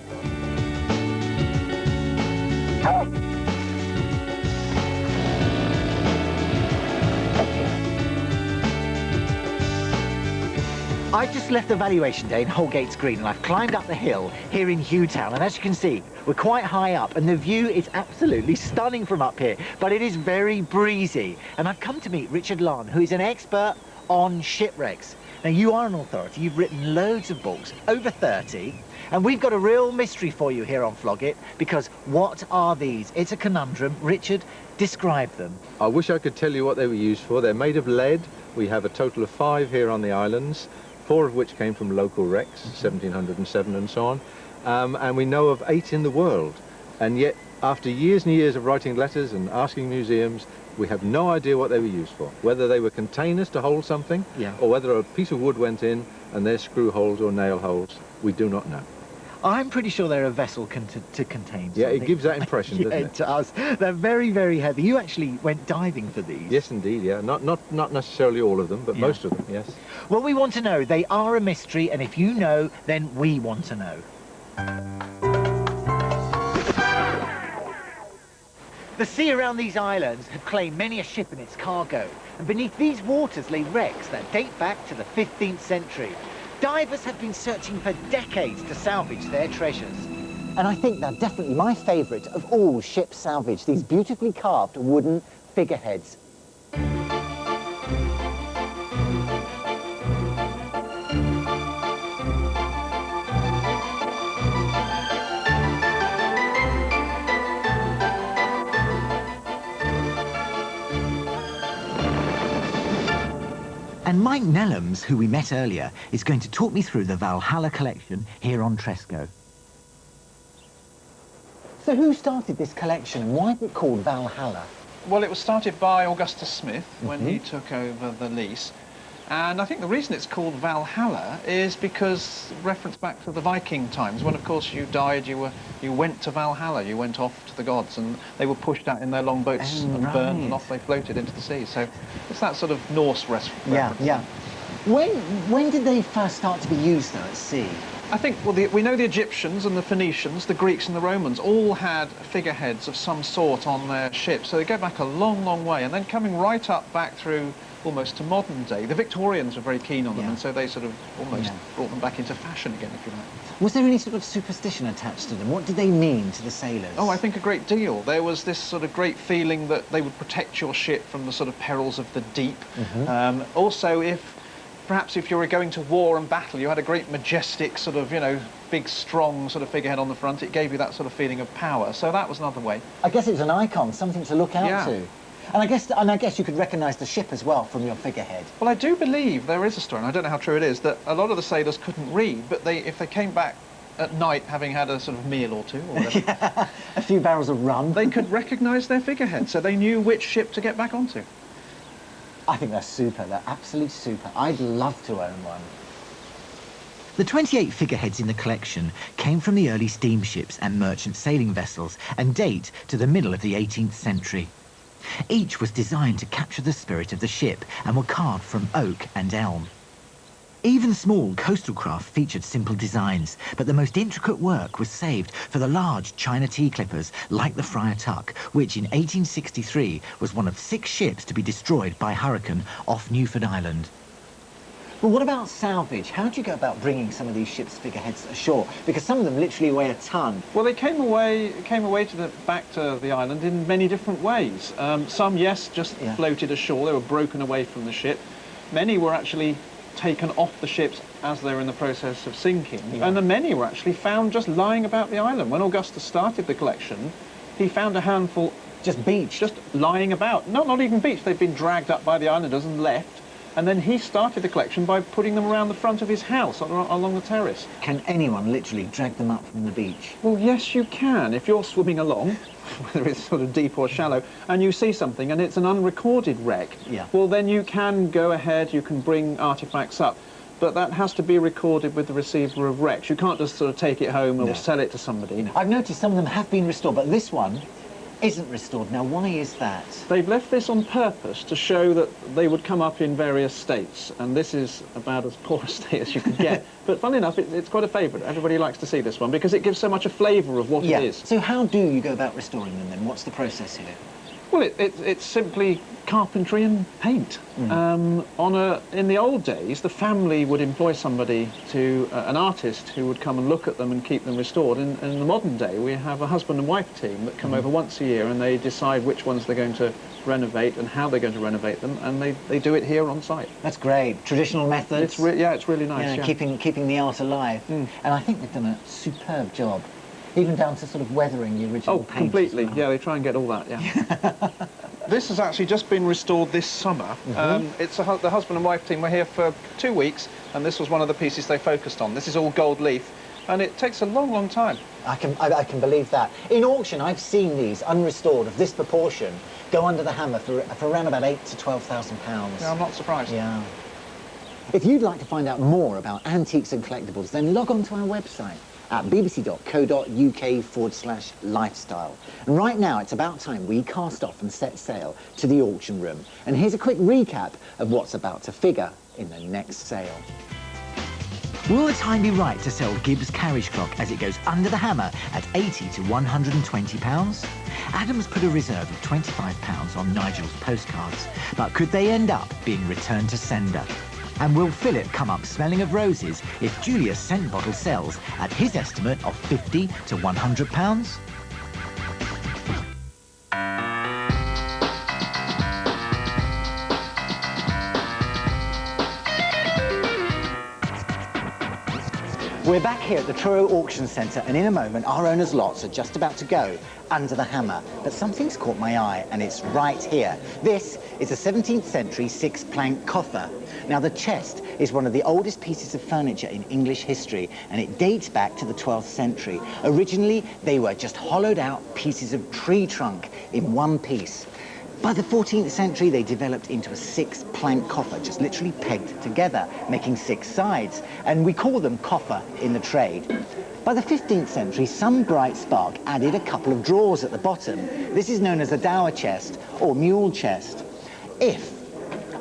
I've just left the valuation day in Holgates Green and I've climbed up the hill here in Hewtown, and as you can see, we're quite high up and the view is absolutely stunning from up here, but it is very breezy. And I've come to meet Richard Larn, who is an expert on shipwrecks. Now, you are an authority, you've written loads of books, over 30, and we've got a real mystery for you here on Flog It, because what are these? It's a conundrum. Richard, describe them. I wish I could tell you what they were used for. They're made of lead. We have a total of 5 here on the islands, 4 of which came from local wrecks, 1707 and so on, and we know of 8 in the world. And yet, after years and years of writing letters and asking museums, we have no idea what they were used for, whether they were containers to hold something, or whether a piece of wood went in and they're screw holes or nail holes. We do not know. I'm pretty sure they're a vessel to contain something. Yeah, it gives that impression, doesn't it? It does. They're very, very heavy. You actually went diving for these. Yes, indeed, yeah. Not necessarily all of them, but most of them, yes. Well, we want to know. They are a mystery, and if you know, then we want to know. The sea around these islands had claimed many a ship and its cargo, and beneath these waters lay wrecks that date back to the 15th century. Divers have been searching for decades to salvage their treasures. And I think they're definitely my favourite of all ship salvage, these beautifully carved wooden figureheads. And Mike Nellums, who we met earlier, is going to talk me through the Valhalla collection here on Tresco. So who started this collection and why is it called Valhalla? Well, it was started by Augustus Smith when he took over the lease. And I think the reason it's called Valhalla is because reference back to the Viking times, when of course you died, you went to Valhalla, you went off to the gods, and they were pushed out in their long boats and burned, and off they floated into the sea. So it's that sort of Norse reference. Yeah. When did they first start to be used though at sea? I think, well, we know the Egyptians and the Phoenicians, the Greeks and the Romans all had figureheads of some sort on their ships, so they go back a long, long way, and then coming right up back through almost to modern day. The Victorians were very keen on them, and so they sort of almost brought them back into fashion again, if you like. Was there any sort of superstition attached to them? What did they mean to the sailors? Oh, I think a great deal. There was this sort of great feeling that they would protect your ship from the sort of perils of the deep. Also, perhaps if you were going to war and battle, you had a great majestic sort of, you know, big, strong sort of figurehead on the front. It gave you that sort of feeling of power. So that was another way. I guess it was an icon, something to look out to. And I guess you could recognise the ship as well from your figurehead. Well, I do believe there is a story, and I don't know how true it is, that a lot of the sailors couldn't read, but if they came back at night, having had a sort of meal or two, or whatever, a few barrels of rum, they could recognise their figurehead, so they knew which ship to get back onto. I think they're super. They're absolutely super. I'd love to own one. The 28 figureheads in the collection came from the early steamships and merchant sailing vessels and date to the middle of the 18th century. Each was designed to capture the spirit of the ship and were carved from oak and elm. Even small coastal craft featured simple designs, but the most intricate work was saved for the large China tea clippers like the Friar Tuck, which in 1863 was one of 6 ships to be destroyed by hurricane off Newfoundland Island. Well, what about salvage? How do you go about bringing some of these ships' figureheads ashore? Because some of them literally weigh a ton. Well, they came away back to the island in many different ways. Some, yes, just floated ashore. They were broken away from the ship. Many were actually taken off the ships as they were in the process of sinking. And the many were actually found just lying about the island. When Augustus started the collection, he found a handful... Just beached? Just lying about. No, not even beached. They'd been dragged up by the islanders and left. And then he started the collection by putting them around the front of his house along the terrace. Can anyone literally drag them up from the beach? Well, yes, you can. If you're swimming along, whether it's sort of deep or shallow, and you see something and it's an unrecorded wreck, well, then you can go ahead, you can bring artefacts up. But that has to be recorded with the receiver of wrecks. You can't just sort of take it home or sell it to somebody. I've noticed some of them have been restored, but this one isn't restored. Now, why is that? They've left this on purpose to show that they would come up in various states, and this is about as poor a state as you could get. But funnily enough, it's quite a favourite. Everybody likes to see this one because it gives so much a flavour of what it is. So how do you go about restoring them then? What's the process here? Well, it's simply carpentry and paint. In the old days, the family would employ somebody an artist who would come and look at them and keep them restored. In the modern day, we have a husband and wife team that come over once a year and they decide which ones they're going to renovate and how they're going to renovate them, and they do it here on site. That's great. Traditional methods. It's really nice. Keeping the art alive. And I think they've done a superb job. Even down to sort of weathering the original paint. Oh, completely. Yeah, they try and get all that, This has actually just been restored this summer. It's the husband and wife team were here for 2 weeks, and this was one of the pieces they focused on. This is all gold leaf, and it takes a long, long time. I can believe that. In auction, I've seen these unrestored of this proportion go under the hammer for around about £8,000 to £12,000. Yeah, I'm not surprised. Yeah. If you'd like to find out more about antiques and collectibles, then log on to our website at bbc.co.uk/lifestyle. And right now, it's about time we cast off and set sail to the auction room. And here's a quick recap of what's about to figure in the next sale. Will the time be right to sell Gibbs' carriage clock as it goes under the hammer at £80 to £120? Adam's put a reserve of £25 on Nigel's postcards, but could they end up being returned to sender? And will Philip come up smelling of roses if Julia's scent bottle sells at his estimate of £50 to £100? We're back here at the Truro Auction Centre, and in a moment our owner's lots are just about to go under the hammer. But something's caught my eye, and it's right here. This is a 17th century 6-plank coffer. Now, the chest is one of the oldest pieces of furniture in English history, and it dates back to the 12th century. Originally, they were just hollowed out pieces of tree trunk in one piece. By the 14th century, they developed into a 6-plank coffer, just literally pegged together, making 6 sides, and we call them coffer in the trade. By the 15th century, some bright spark added a couple of drawers at the bottom. This is known as a dower chest or mule chest. If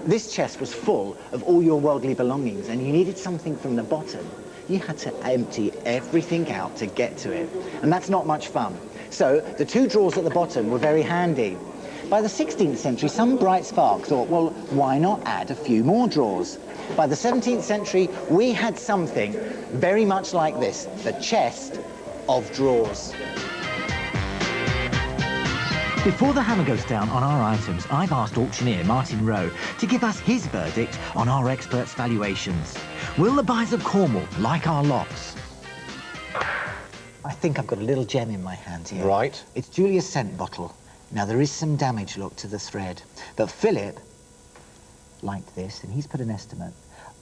this chest was full of all your worldly belongings and you needed something from the bottom, you had to empty everything out to get to it. And that's not much fun. So the 2 drawers at the bottom were very handy. By the 16th century, some bright spark thought, well, why not add a few more drawers? By the 17th century, we had something very much like this, the chest of drawers. Before the hammer goes down on our items, I've asked auctioneer Martin Rowe to give us his verdict on our experts' valuations. Will the buyers of Cornwall like our lots? I think I've got a little gem in my hand here. Right. It's Julia's scent bottle. Now, there is some damage, look, to the thread. But Philip liked this, and he's put an estimate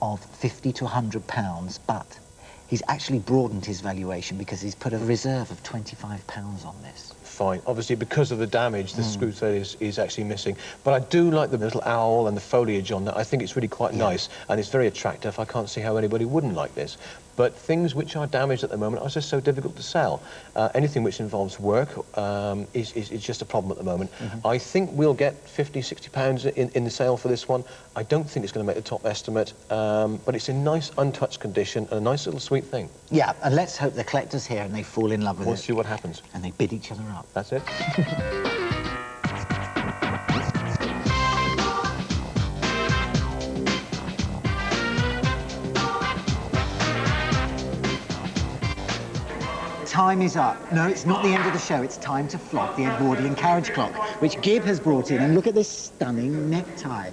of £50 to £100, but He's actually broadened his valuation because he's put a reserve of £25 on this. Fine. Obviously, because of the damage, the screw thread is actually missing. But I do like the little owl and the foliage on that. I think it's really quite nice, and it's very attractive. I can't see how anybody wouldn't like this. But things which are damaged at the moment are just so difficult to sell. Anything which involves work is just a problem at the moment. I think we'll get £50, £60 in the sale for this one. I don't think it's going to make the top estimate, but it's in nice, untouched condition and a nice little sweet thing. Yeah, and let's hope the collector's here and they fall in love with it. We'll see what happens. And they bid each other up. That's it. Time is up. No, it's not the end of the show. It's time to flog the Edwardian carriage clock, which Gib has brought in. And look at this stunning necktie.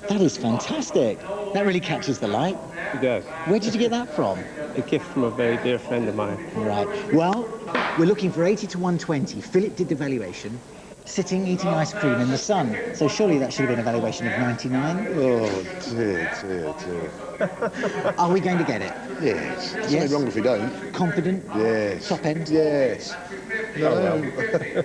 That is fantastic. That really catches the light. It does. Where did you get that from? A gift from a very dear friend of mine. Right. Well, we're looking for 80 to 120. Philip did the valuation, sitting eating ice cream in the sun. So surely that should have been a valuation of 99. Oh, dear. Are we going to get it? Yes. There's nothing wrong if we don't. Confident? Yes. Top end? Yes. No.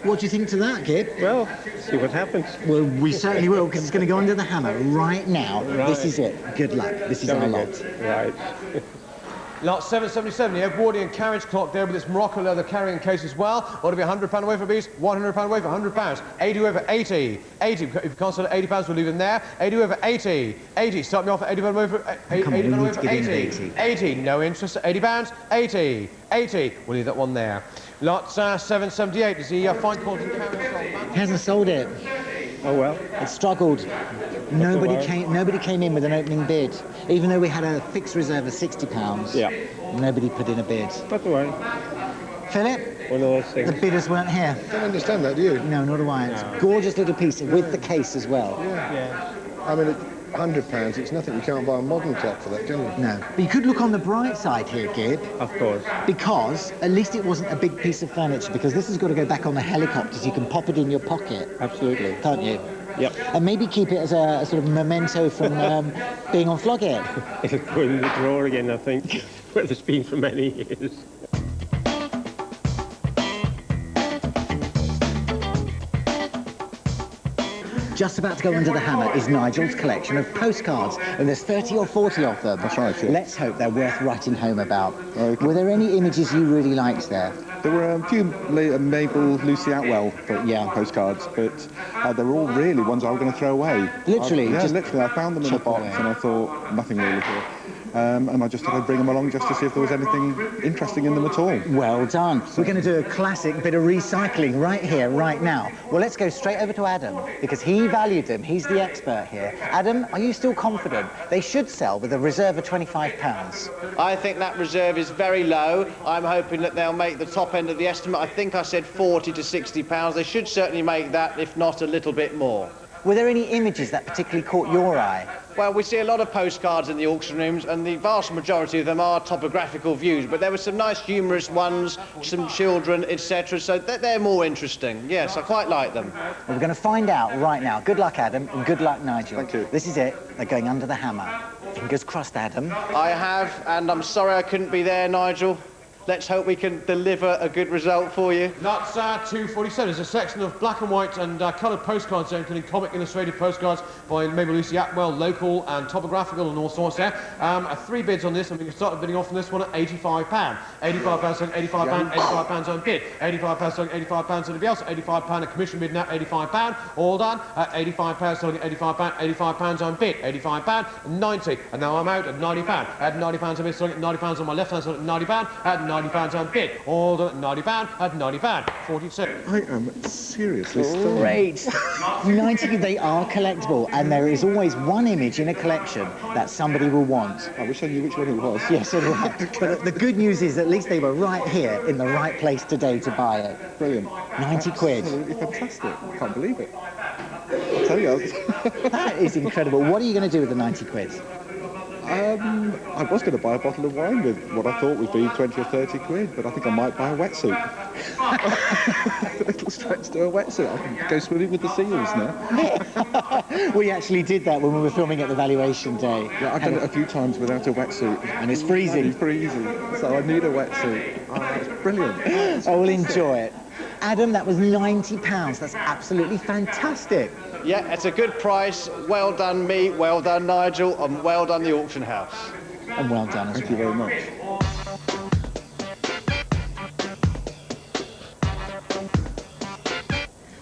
What do you think to that, Gib? Well, see what happens. Well, we certainly will, because it's going to go under the hammer right now. Right. This is it. Good luck. This is our lot. Right. Lot 777, the Edwardian carriage clock there with its Morocco leather carrying case as well. Ought to be £100 away for beast, £100 away for £100. 80 away for 80. 80, if you can't sell at £80, we'll leave them there. 80 away for 80. 80, start me off at 80 away for 80 away for 80. 80, no interest at £80. 80. 80, we'll leave that one there. Lot 778 is the fine quality carriage clock. Hasn't sold it. Oh well. It struggled. Nobody came in with an opening bid, even though we had a fixed reserve of £60. Yeah. Nobody put in a bid. Not to worry. Philip? One of those things. The bidders weren't here. I don't understand that, do you? No, nor do I. It's a gorgeous little piece with the case as well. Yeah. I mean, at £100, it's nothing. You can't buy a modern clock for that, can you? No. But you could look on the bright side here, Gib. Of course. Because at least it wasn't a big piece of furniture, because this has got to go back on the helicopters. You can pop it in your pocket. Absolutely. Can't you? Yep. And maybe keep it as a sort of memento from being on Flog It. It'll go in the drawer again, I think, where it's been for many years. Just about to go under the hammer is Nigel's collection of postcards, and there's 30 or 40 of them. That's right, yeah. Let's hope they're worth writing home about. Okay. Were there any images you really liked there? There were a few Mabel, Lucy Atwell postcards, but they were all really ones I was going to throw away. Literally? Literally. I found them in a box and I thought, nothing really here. And I just thought I'd bring them along just to see if there was anything interesting in them at all. Well done. We're going to do a classic bit of recycling right here, right now. Well, let's go straight over to Adam, because he valued them. He's the expert here. Adam, are you still confident they should sell with a reserve of £25? I think that reserve is very low. I'm hoping that they'll make the top end of the estimate. I think I said £40 to £60. They should certainly make that, if not a little bit more. Were there any images that particularly caught your eye? Well, we see a lot of postcards in the auction rooms, and the vast majority of them are topographical views, but there were some nice humorous ones, some children, etc., so they're more interesting. Yes, I quite like them. Well, we're going to find out right now. Good luck, Adam, and good luck, Nigel. Thank you. This is it. They're going under the hammer. Fingers crossed, Adam. I have, and I'm sorry I couldn't be there, Nigel. Let's hope we can deliver a good result for you. Lots 247 is a section of black and white and coloured postcards there, including comic illustrated postcards by Mabel Lucy Atwell, local and topographical and all sorts there. 3 bids on this, and we can start bidding off on this one at £85. £85 selling £85, £85 on bid. £85 selling £85 on the Bielsa, £85 a commission bid now, £85. All done at £85 selling £85, £85 on bid, £85, 90. And now I'm out at £90. At £90 on bid, selling at £90 on my left hand, selling at £90, at £90 on bid. All done at £90, at £90, 46. I am seriously stunned. Great. 90, they are collectible, and there is always one image in a collection that somebody will want. I wish I knew which one it was. Yes, so do I. But the good news is at least they were right here in the right place today to buy it. Brilliant. 90 quid. Absolutely fantastic. I can't believe it. I'll tell you. That is incredible. What are you going to do with the 90 quid? I was going to buy a bottle of wine with what I thought would be 20 or 30 quid, but I think I might buy a wetsuit. A little stretch to a wetsuit. I can go swimming with the seals now. We actually did that when we were filming at the valuation day. Yeah, I've done it a few times without a wetsuit. And it's freezing. It's freezing, so I need a wetsuit. Oh, it's brilliant. I will enjoy it. Adam, that was £90. That's absolutely fantastic. Yeah, it's a good price. Well done me, well done Nigel, and well done the auction house. And well done as well. Thank you very much.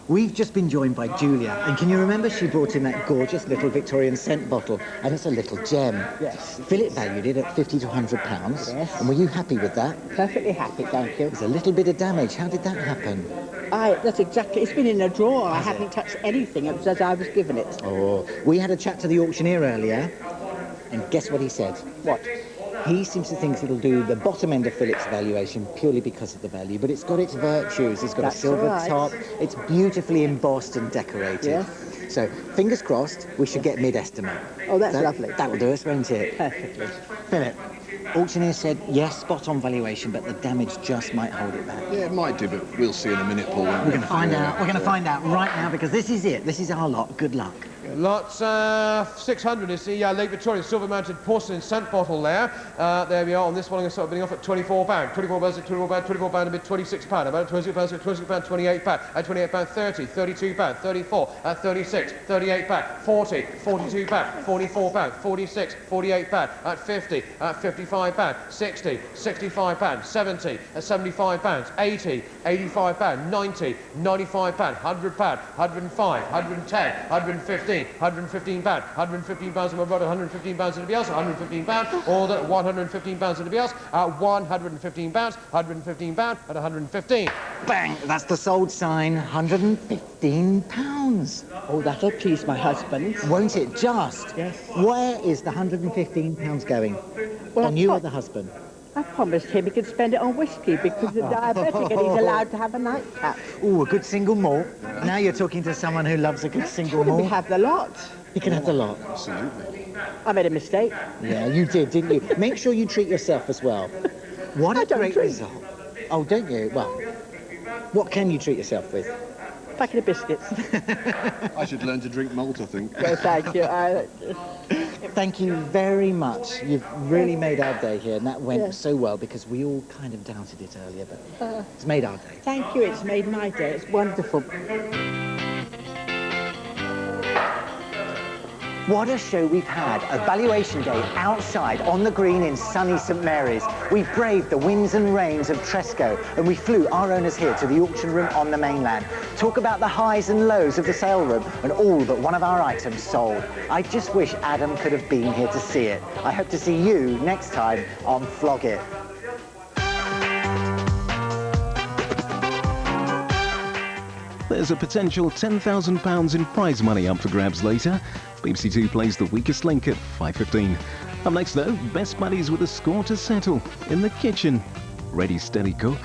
We've just been joined by Julia, and can you remember she brought in that gorgeous little Victorian scent bottle, and it's a little gem. Yes. Philip valued it at £50 to £100. Yes. And were you happy with that? Perfectly happy, thank you. There's a little bit of damage. How did that happen? That's exactly, it's been in a drawer. I haven't touched anything. It was as I was given it. Oh, we had a chat to the auctioneer earlier, and guess what he said? What? He seems to think it'll do the bottom end of Philip's valuation purely because of the value, but it's got its virtues. It's got That's a silver right. top. It's beautifully embossed and decorated. Yes. So, fingers crossed, we should get mid-estimate. Oh, that's lovely. That will do us, won't it? Perfectly. Philip, auctioneer said, yes, spot on valuation, but the damage just might hold it back. Yeah, it might do, but we'll see in a minute, Paul. We're going to find out. We're going to find out right now, because this is it. This is our lot. Good luck. Lot 600 is the late Victorian silver-mounted porcelain scent bottle there. There we are on this one. I'm going to start bidding off at £24. 24 pounds at £24 a bid, £26. About £26, £26, £28. At £28, 30, £32, 34, at 36, £38, 40, £42, £44, 46, £48, at 50, at £55, 60, £65, 70, at £75, 80, £85, 90, £95, £100, £105, £110, £115, £115, £115 and my brother, £115 and everybody else, £115, all the £115 and everybody else, £115, £115 and £115. Bang! That's the sold sign, £115. Oh, that'll please my husband. Won't it just? Yes. Where is the £115 going? Well, On you or the husband? I promised him he could spend it on whiskey because he's diabetic and he's allowed to have a nightcap. Ooh, a good single malt. Now you're talking to someone who loves a good single Can we malt. have the lot? You can have the lot. Absolutely. I made a mistake. Yeah, you did, didn't you? Make sure you treat yourself as well. What a great result. Oh, don't you? Well, what can you treat yourself with? Packet of biscuits. I should learn to drink malt, I think. Well, thank you. Thank you very much. You've really made our day here, and that went so well because we all kind of doubted it earlier, but it's made our day. Thank you. It's made my day. It's wonderful. What a show we've had, a valuation day outside on the green in sunny St Mary's. We braved the winds and rains of Tresco and we flew our owners here to the auction room on the mainland. Talk about the highs and lows of the sale room and all but one of our items sold. I just wish Adam could have been here to see it. I hope to see you next time on Flog It. There's a potential £10,000 in prize money up for grabs later. BBC Two plays The Weakest Link at 5:15. Up next though, best buddies with a score to settle in the kitchen. Ready, steady, cook.